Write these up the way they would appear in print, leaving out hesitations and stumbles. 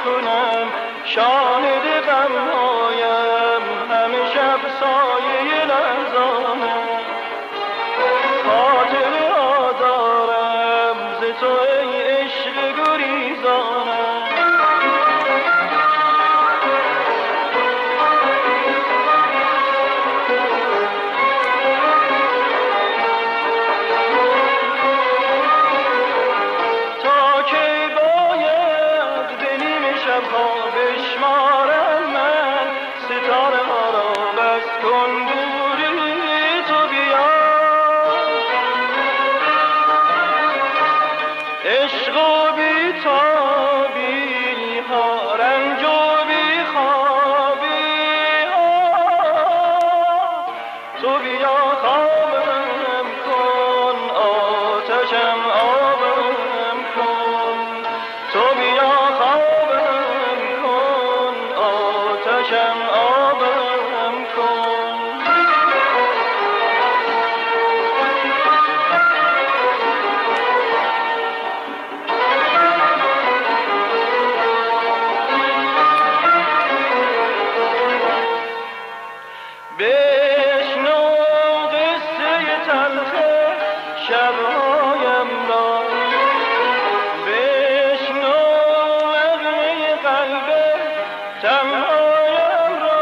کنم شاهد غمهایم همه شب سایه لرزانم خاطر آدارم ز تو ای عشق گریزانم تا کی باید به نیمه شبها بشمارم من ستاره ها را بس کن دوری تو بیا عشق و بی‌تابی ها رنج و بی‌خوابی ها تو بیا خوابم کن آتشم آبم کن تو بیا خوابم کن آتشم آبم کن بشنو قصه تلخ شبهایم را بشنو نغمه قلب تنهایم را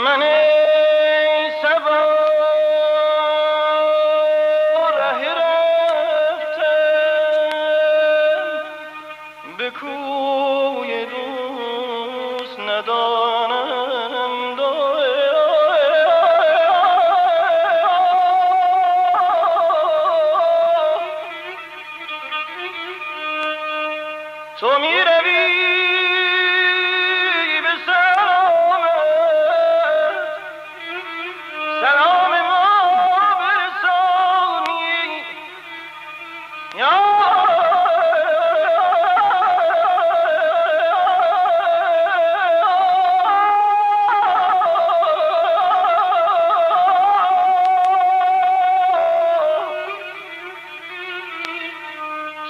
من ای صبا ره رفتم به کوی دوست ندانم تو می روی به سلام ما برسانی یا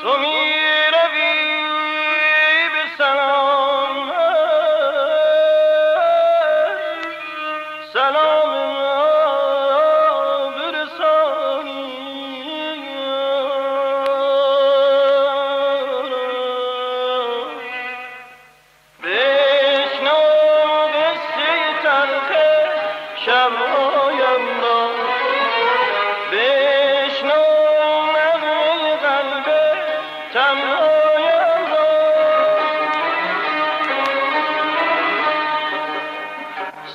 تو می روی به سلام ما برسانی بشنو قصه تلخ شبهایم را بشنو نغمه قلب تنهایم را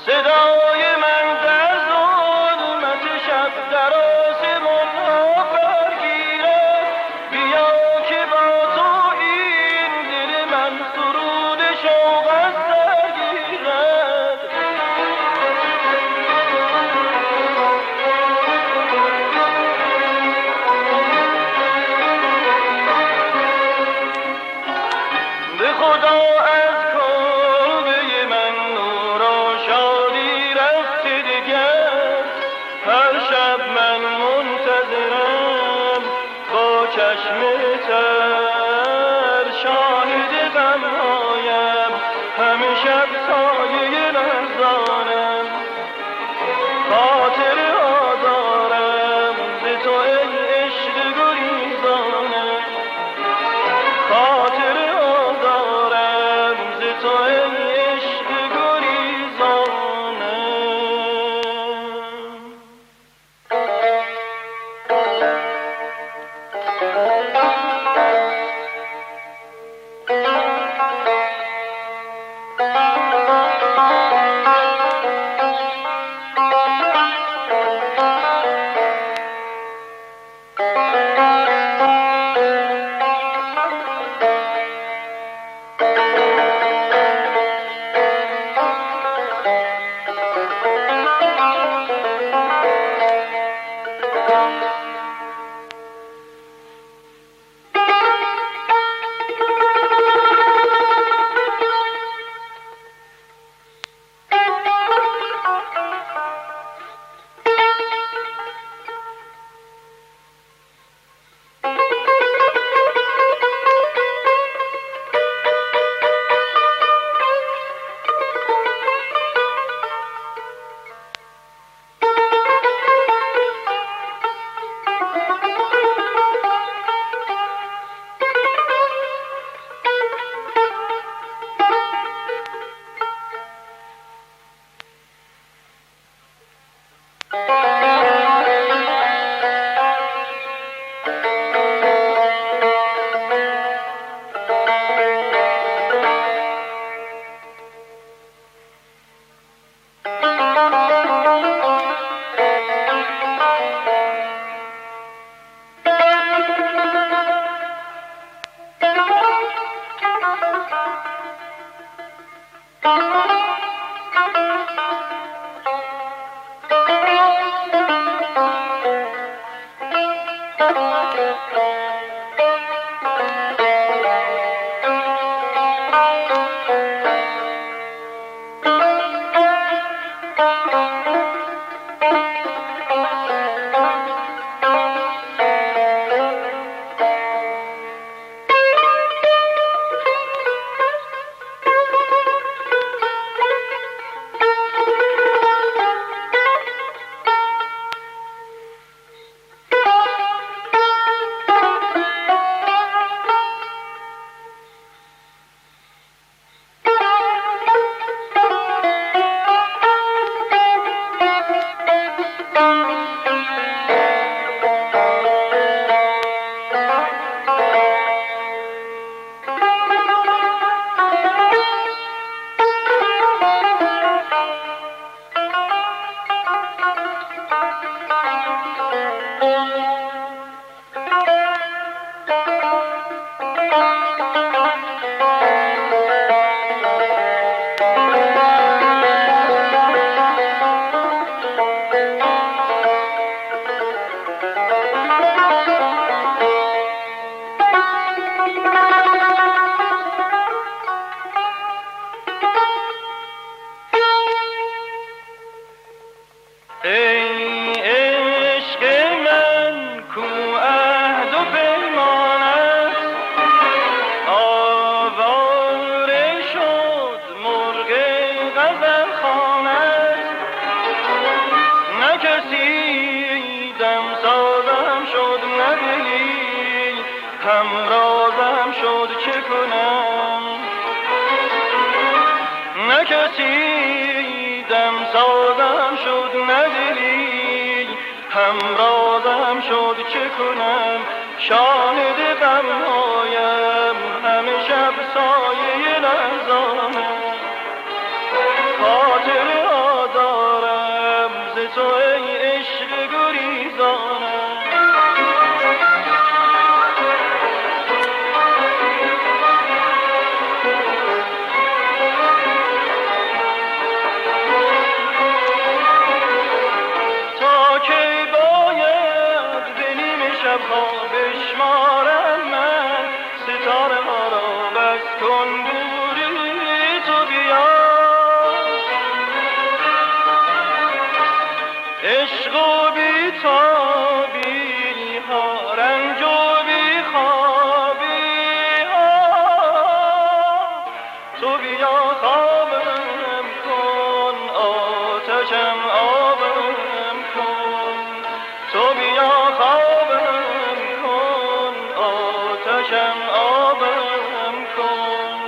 صدای من در ظلمت شب در آسمان ها برگیرد بیا که با تو این دل من سرود شوق از سر گیرد به خدا از کلبه من نور و شادی رفته دیگر هر شب من منتظرم با چشم تر شاهد غمهایم همه شب سایه لرزانم خاطر آدارم ز تو ای عشق گریزانم خاطر آدارم ز تو ای عشق گریزانم همرازم شد چه کنم، نه کسی دم سازم شد، نه دلی همرازم شد چه کنم. شاهد غمهایم همه شب سایه لرزانم، خاطر آزارم ز تو ای عشق گریزانم. بشمارم من ستاره ها را، بس کن دوری تو بیا. عشق و بی تابی ها، رنج و بی خوابی ها، تو بیا خوابم کن، آتشم آبم کن. تو بیا خوابم آتشم آبم کن.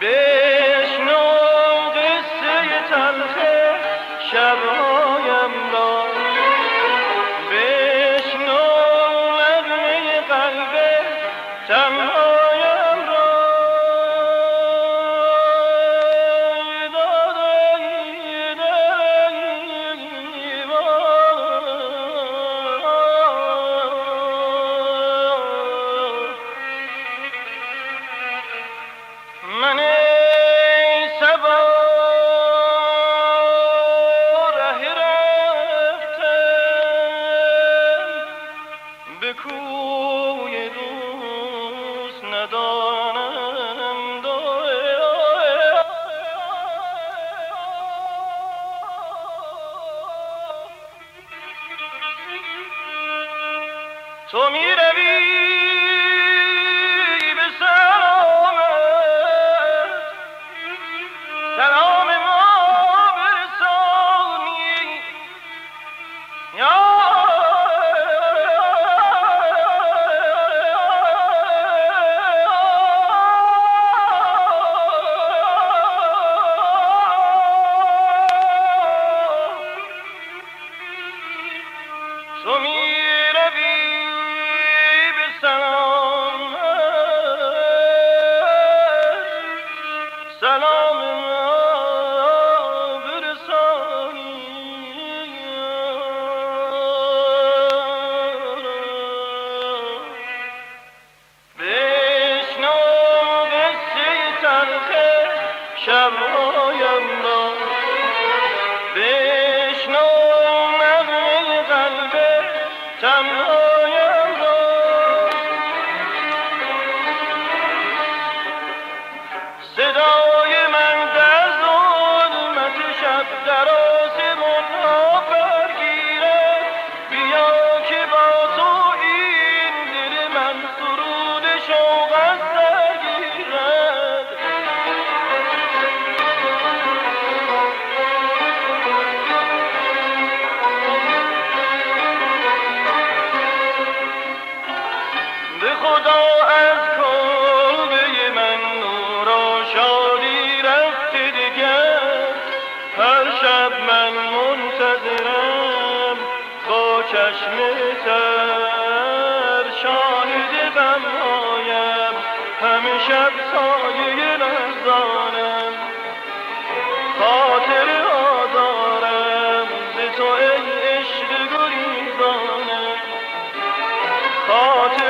بشنو قصه تلخ شبهایم را، بشنو نغمه قلب تنهایم را. من ای صبا ره رفتم، به کوی دوست ندانم تو می روی به سلام ما برسانی. تو می روی به سلام، سلام ما برسانی. بشنو قصه تلخ شبهایم را، بشنو نغمه قلب تنهایم را. صدای من در ظلمت شب در آسمان ها برگیرد، بیا که با تو این دل من سرود شوق از سر گیرد. به خدا از کلبه من نور و شادی رفته دیگر، هر شب من منتظرم با چشم تر. غمهایم، همه شب سایه لحظانم. خاطر آدارم ز تو ای عشق گریزانم، خاطر